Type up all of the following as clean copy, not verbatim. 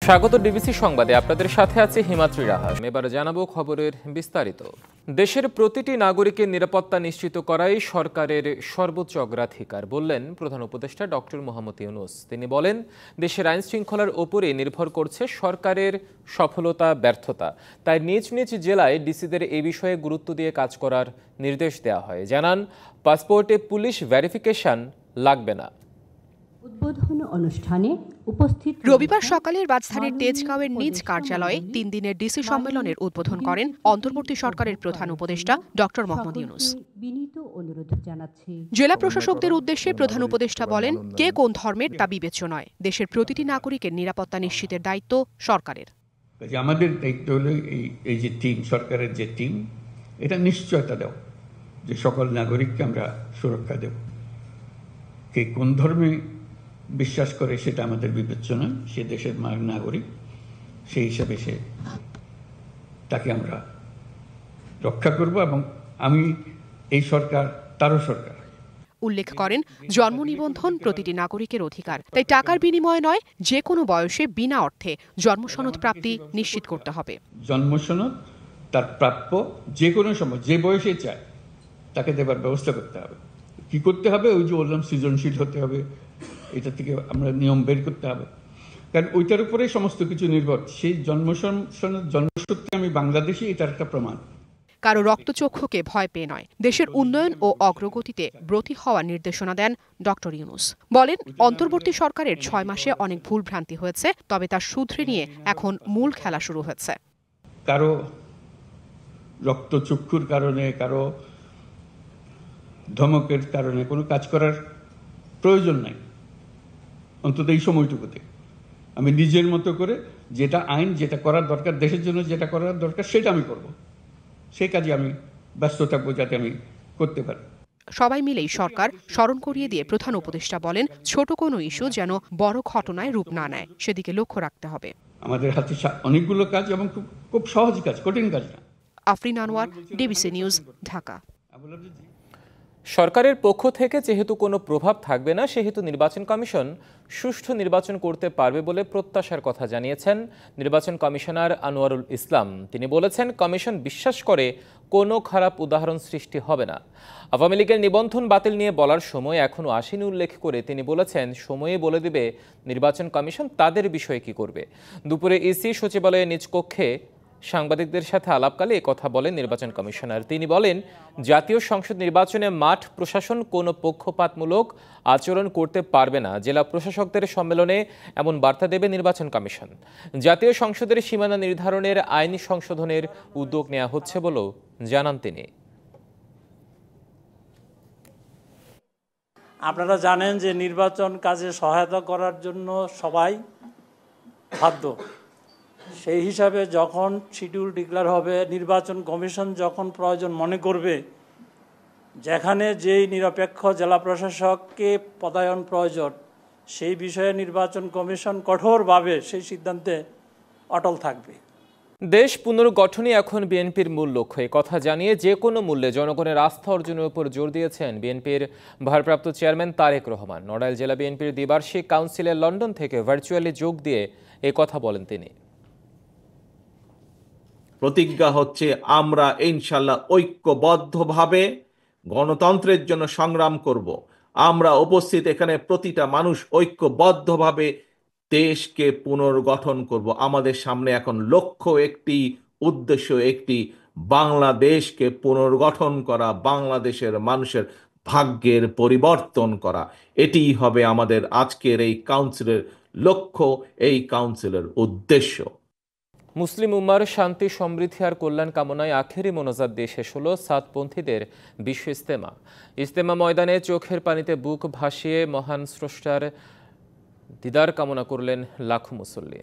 স্বাগত ডিবিসি সংবাদে, আপনাদের সাথে আছে হিমাদ্রি রাহা। এবারে জানাবো খবরের বিস্তারিত। দেশের প্রতিটি নাগরিকের নিরাপত্তা নিশ্চিত করাই সরকারের সর্বোচ্চ অগ্রাধিকার বললেন প্রধান উপদেষ্টা ডক্টর মোহাম্মদ ইউনূস। তিনি বলেন, দেশের আইন শৃঙ্খলার ওপরে নির্ভর করছে সরকারের সফলতা ব্যর্থতা। তাই নিজ নিজ জেলায় ডিসিদের এই বিষয়ে গুরুত্ব দিয়ে কাজ করার নির্দেশ দেওয়া হয়। জানান, পাসপোর্টে পুলিশ ভেরিফিকেশন লাগবে না। উদ্বোধন অনুষ্ঠানে উপস্থিত রবিবার সকালে রাজধানীর তেজগাঁওয়ের নিজ কার্যালয়ে 3 দিনের ডিসি সম্মেলনের উদ্বোধন করেন অন্তর্বর্তী সরকারের প্রধান উপদেষ্টা ডক্টর মোহাম্মদ ইউনূস। জেলা প্রশাসকদের উদ্দেশ্যে প্রধান উপদেষ্টা বলেন, কে কোন ধর্মের তা বিবেচ্য নয়। দেশের প্রতিটি নাগরিকের নিরাপত্তা নিশ্চিতের দায়িত্ব সরকারের। আমাদের দায়িত্ব হলো এই যে টিম, সরকারের যে টিম, এটা নিশ্চয়তা দেব যে সকল নাগরিককে আমরা সুরক্ষা দেব। কে কোন ধর্মে বিশ্বাস করে সেটা আমাদের বিবেচ্য নয়। সে দেশের নাগরিক, সেই হিসাবে তাকে আমরা রক্ষা করব এবং আমি এই সরকার তারও সরকার। উল্লেখ করেন, জন্ম নিবন্ধন প্রতিটি নাগরিকের অধিকার, তাই টাকার বিনিময়ে নয়, যে কোনো বয়সে বিনা অর্থে জন্মসনদ প্রাপ্তি নিশ্চিত করতে হবে। জন্মসনদ তার প্রাপ্য যে কোনো সময় যে বয়সে চায় তাকে দেবার ব্যবস্থা করতে হবে। কি করতে হবে? ওই যে বললাম, সৃজনশীল হতে হবে। এটা থেকে আমরা নিয়ম বের করতে হবে, কারণ ওইটার উপরে সমস্ত কিছু নির্ভর। সেই জন্মসূত্রে আমি বাংলাদেশি, এটার একটা প্রমাণ। কারো রক্তচক্ষুকে ভয় পেয়ে নয়, দেশের উন্নয়ন ও অগ্রগতিতে ব্রতী হওয়ার নির্দেশনা দেন ডক্টর ইউনূস। বলেন, অন্তর্বর্তী সরকারের 6 মাসে অনেক ভুলভ্রান্তি হয়েছে, তবে তা শুধরে নিয়ে এখন মূল খেলা শুরু হয়েছে। কারো রক্তচক্ষুর কারণে, কারো ধমকের কারণে কোনো কাজ করার প্রয়োজন নাই। অন্তত এই সময়টুকুতে আমি নিজের মতো করে যেটা আইন, যেটা করার দরকার, দেশের জন্য যেটা করার দরকার, সেটা আমি করব। সেই কাজে আমি ব্যস্ত থাকবো যাতে আমি করতে পারি। সবাই মিলেই সরকার স্মরণ করিয়ে দিয়ে প্রধান উপদেষ্টা বলেন, ছোট কোনো ইস্যু যেন বড় ঘটনায় রূপ না নেয়, সেদিকে লক্ষ্য রাখতে হবে। আমাদের হাতে অনেকগুলো কাজ এবং খুব সহজ কাজ, কঠিন কাজ না। Afrin Anwar, DBC news, Dhaka. সরকারের পক্ষ থেকে যেহেতু কোনো প্রভাব থাকবে না, সেহেতু নির্বাচন কমিশন সুষ্ঠু নির্বাচন করতে পারবে বলে প্রত্যাশার কথা জানিয়েছেন নির্বাচন কমিশনার আনোয়ারুল ইসলাম। তিনি বলেছেন, কমিশন বিশ্বাস করে কোনো খারাপ উদাহরণ সৃষ্টি হবে না। আওয়ামী লীগের নিবন্ধন বাতিল নিয়ে বলার সময় এখনও আসেনি উল্লেখ করে তিনি বলেছেন, সময়ে বলে দেবে নির্বাচন কমিশন তাদের বিষয়ে কি করবে। দুপুরে ইসি সচিবালয়ে নিজ কক্ষে সাংবাদিকদের সাথে আলাপকালে কথা বলেন নির্বাচন কমিশনার। তিনি বলেন, জাতীয় সংসদ নির্বাচনে মাঠ প্রশাসন কোনো পক্ষপাতমূলক আচরণ করতে পারবে না। জেলা প্রশাসকদের সম্মেলনে এমন বার্তা দেবে নির্বাচন কমিশন। জাতীয় সংসদের সীমানা নির্ধারণের আইনি সংশোধনের উদ্যোগ নেওয়া হচ্ছে বলেও জানান তিনি। আপনারা জানেন যে নির্বাচন কাজে সহায়তা করার জন্য সবাই বাধ্য। সেই হিসাবে যখন শিডিউল ডিক্লেয়ার হবে, নির্বাচন কমিশন যখন প্রয়োজন মনে করবে, যেখানে যেই নিরপেক্ষ জেলা প্রশাসককে পদায়ন প্রয়োজন, সেই বিষয়ে নির্বাচন কমিশন কঠোরভাবে সেই সিদ্ধান্তে অটল থাকবে। দেশ পুনর্গঠনই এখন বিএনপির মূল লক্ষ্য, কথা জানিয়ে যে কোনো মূল্যে জনগণের আস্থা অর্জনের উপর জোর দিয়েছেন বিএনপির ভারপ্রাপ্ত চেয়ারম্যান তারেক রহমান। নড়াইল জেলা বিএনপির দ্বিবার্ষিক কাউন্সিলে লন্ডন থেকে ভার্চুয়ালি যোগ দিয়ে কথা বলেন তিনি। প্রতিজ্ঞা হচ্ছে, আমরা ইনশাল্লাহ ঐক্যবদ্ধভাবে গণতন্ত্রের জন্য সংগ্রাম করব। আমরা উপস্থিত এখানে প্রতিটা মানুষ ঐক্যবদ্ধভাবে দেশকে পুনর্গঠন করব। আমাদের সামনে এখন লক্ষ্য একটি, উদ্দেশ্য একটি, বাংলাদেশকে পুনর্গঠন করা, বাংলাদেশের মানুষের ভাগ্যের পরিবর্তন করা। এটিই হবে আমাদের আজকের এই কাউন্সিলের লক্ষ্য, এই কাউন্সিলের উদ্দেশ্য। মুসলিম উম্মার শান্তি, সমৃদ্ধি আর কল্যাণ কামনায় আখেরি মোনাজাত দিয়ে শেষ হলো সাতপন্থীদের বিশ্ব ইজতেমা। ইজতেমা ময়দানে চোখের পানিতে বুক ভাসিয়ে মহান স্রষ্টার দিদার কামনা করলেন লাখো মুসল্লি।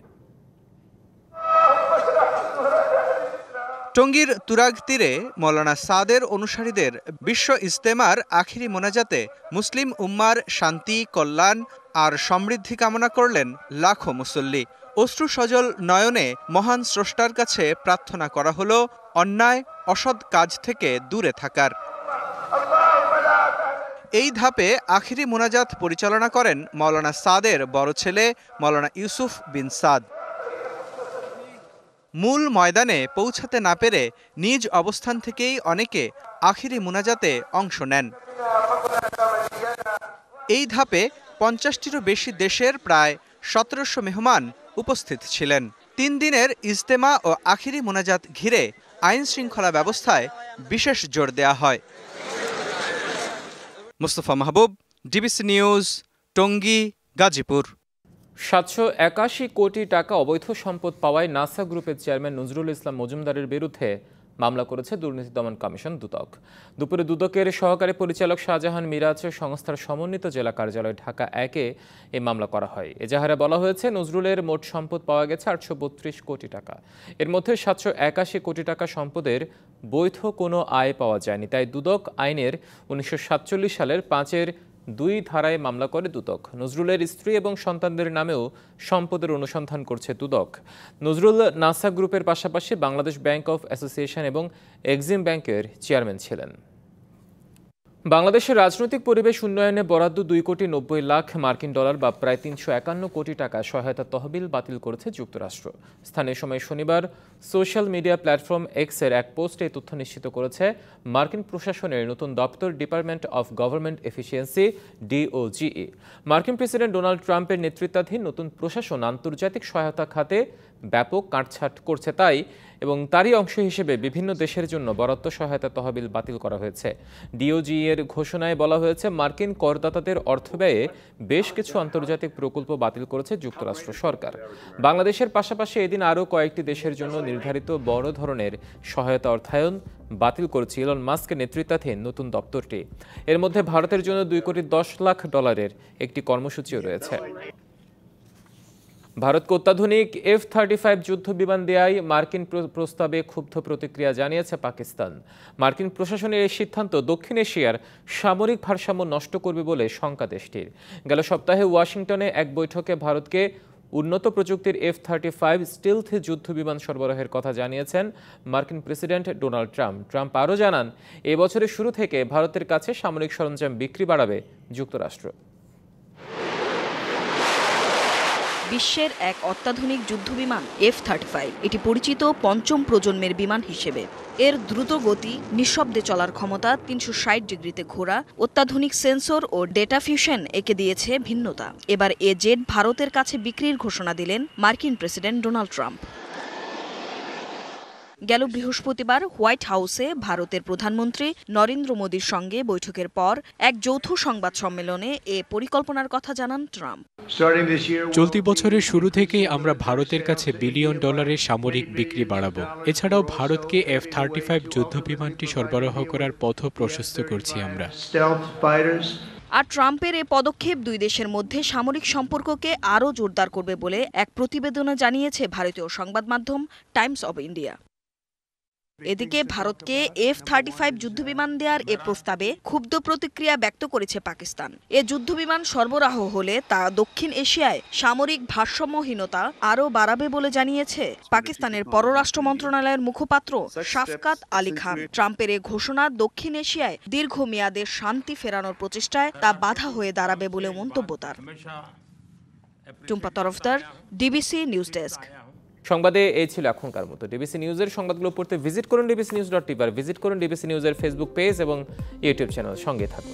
টঙ্গীর তুরাগ তীরে মৌলানা সাদের অনুসারীদের বিশ্ব ইজতেমার আখিরি মোনাজাতে মুসলিম উম্মার শান্তি, কল্যাণ আর সমৃদ্ধি কামনা করলেন লাখো মুসল্লি। অশ্রু সজল নয়নে মহান স্রষ্টার কাছে প্রার্থনা করা হলো অন্যায়, অসৎ কাজ থেকে দূরে থাকার। এই ধাপে আখিরি মোনাজাত পরিচালনা করেন মাওলানা সাদের বড় ছেলে মাওলানা ইউসুফ বিন সাদ। মূল ময়দানে পৌঁছাতে না পেরে নিজ অবস্থান থেকেই অনেকে আখিরি মুনাজাতে অংশ নেন। এই ধাপে 50টিরও বেশি দেশের প্রায় 1700 মেহমান উপস্থিত ছিলেন। 3 দিনের ইজতেমা ও আখিরি মোনাজাত ঘিরে আইন শৃঙ্খলা ব্যবস্থায় বিশেষ জোর দেয়া হয়। মুস্তফা মাহবুব, ডিবিসি নিউজ, টঙ্গী, গাজীপুর। 781 কোটি টাকা অবৈধ সম্পদ পাওয়ায় নাসা গ্রুপের চেয়ারম্যান নজরুল ইসলাম মজুমদারের বিরুদ্ধে মামলা করেছে দুর্নীতি দমন কমিশন দুদক। দুপুরে দুদকের সহকারী পরিচালক শাহজাহান মিরাজ সংস্থার সমন্বিত জেলা কার্যালয় ঢাকা 1-এ এই মামলা করা হয়। এজাহারে বলা হয়েছে, নজরুলের মোট সম্পদ পাওয়া গেছে 832 কোটি টাকা। এর মধ্যে 781 কোটি টাকা সম্পদের বৈধ কোনো আয় পাওয়া যায়নি। তাই দুদক আইনের 1947 সালের 5-2 ধারায় মামলা করে দুদক। নজরুলের স্ত্রী এবং সন্তানদের নামেও সম্পদের অনুসন্ধান করছে দুদক। নজরুল নাসা গ্রুপের পাশাপাশি বাংলাদেশ ব্যাংক অফ অ্যাসোসিয়েশন এবং এক্সিম ব্যাংকের চেয়ারম্যান ছিলেন। বাংলাদেশের রাজনৈতিক পরিবেশ উন্নয়নে বরাদ্দ 2,90,00,000 মার্কিন ডলার বা প্রায় 351 কোটি টাকা সহায়তা তহবিল বাতিল করেছে যুক্তরাষ্ট্র। স্থানীয় সময় শনিবার সোশ্যাল মিডিয়া প্ল্যাটফর্ম এক্সের এক পোস্টে এই তথ্য নিশ্চিত করেছে মার্কিন প্রশাসনের নতুন দপ্তর department of government efficiency DOGE। মার্কিন প্রেসিডেন্ট ডোনাল্ড ট্রাম্পের নেতৃত্বাধীন নতুন প্রশাসন আন্তর্জাতিক সহায়তা খাতে ব্যাপক কাটছাঁট করছে এবং তারই অংশ হিসেবে বিভিন্ন দেশের জন্য বরাদ্দ সহায়তা তহবিল বাতিল করা হয়েছে। DOGE এর ঘোষণায় বলা হয়েছে, মার্কিন করদাতাদের অর্থ ব্যয়ে বেশ কিছু আন্তর্জাতিক প্রকল্প বাতিল করেছে যুক্তরাষ্ট্র সরকার। বাংলাদেশের পাশাপাশি এদিন আরও কয়েকটি দেশের জন্য নির্ধারিত বড় ধরনের সহায়তা অর্থায়ন বাতিল করেছে ইলন মাস্কের নেতৃত্বাধীন নতুন দপ্তরটি। এর মধ্যে ভারতের জন্য $2,10,00,000 একটি কর্মসূচিও রয়েছে। ভারতকে অত্যাধুনিক F-35 যুদ্ধ বিমান দেয়ায় মার্কিন প্রস্তাবে ক্ষুব্ধ প্রতিক্রিয়া জানিয়েছে পাকিস্তান। মার্কিন প্রশাসনের এই সিদ্ধান্ত দক্ষিণ এশিয়ার সামরিক ভারসাম্য নষ্ট করবে বলে শঙ্কা দেশটির। গেল সপ্তাহে ওয়াশিংটনে এক বৈঠকে ভারতকে উন্নত প্রযুক্তির F-35 স্টিলথ যুদ্ধ বিমান সরবরাহের কথা জানিয়েছেন মার্কিন প্রেসিডেন্ট ডোনাল্ড ট্রাম্প। ট্রাম্প আরও জানান, এই বছরের শুরু থেকে ভারতের কাছে সামরিক সরঞ্জাম বিক্রি বাড়াবে যুক্তরাষ্ট্র। বিশ্বের এক অত্যাধুনিক যুদ্ধবিমান F-35, এটি পরিচিত পঞ্চম প্রজন্মের বিমান হিসেবে। এর দ্রুত গতি, নিঃশব্দে চলার ক্ষমতা, 360 ডিগ্রিতে ঘোরা, অত্যাধুনিক সেন্সর ও ডেটা ফিউশন একে দিয়েছে ভিন্নতা। এবার এ জেট ভারতের কাছে বিক্রির ঘোষণা দিলেন মার্কিন প্রেসিডেন্ট ডোনাল্ড ট্রাম্প। গেল বৃহস্পতিবার হোয়াইট হাউসে ভারতের প্রধানমন্ত্রী নরেন্দ্র মোদীর সঙ্গে বৈঠকের পর এক যৌথ সংবাদ সম্মেলনে এ পরিকল্পনার কথা জানান ট্রাম্প। চলতি বছরের শুরু থেকেই আমরা ভারতের কাছে $1 বিলিয়ন সামরিক বিক্রি বাড়াবো। এছাড়াও ভারতকে F-35 যুদ্ধ বিমানটি সরবরাহ করার পথও প্রশস্ত করছি আমরা। আর ট্রাম্পের এ পদক্ষেপ দুই দেশের মধ্যে সামরিক সম্পর্ককে আরও জোরদার করবে বলে এক প্রতিবেদনে জানিয়েছে ভারতীয় সংবাদ মাধ্যম টাইমস অব ইন্ডিয়া। এদিকে ভারতকে F-35 যুদ্ধবিমান দেওয়ার এ প্রস্তাবে ক্ষুব্ধ প্রতিক্রিয়া ব্যক্ত করেছে পাকিস্তান। এ যুদ্ধবিমান সরবরাহ হলে তা দক্ষিণ এশিয়ায় সামরিক ভারসাম্যহীনতা আরও বাড়াবে বলে জানিয়েছে পাকিস্তানের পররাষ্ট্র মন্ত্রণালয়ের মুখপাত্র শাফকাত আলী খান। ট্রাম্পের এ ঘোষণা দক্ষিণ এশিয়ায় দীর্ঘমেয়াদে শান্তি ফেরানোর প্রচেষ্টায় তা বাধা হয়ে দাঁড়াবে বলে মন্তব্য তার। Tumpa Tarafdar, DBC news desk. সংবাদে এই ছিল এখনকার মতো। ডিবিসি নিউজের সংবাদগুলো পড়তে ভিজিট করুন dbcnews.tv, ভিজিট করুন ডিবিসি নিউজের ফেসবুক পেজ এবং ইউটিউব চ্যানেল। সঙ্গে থাকুন।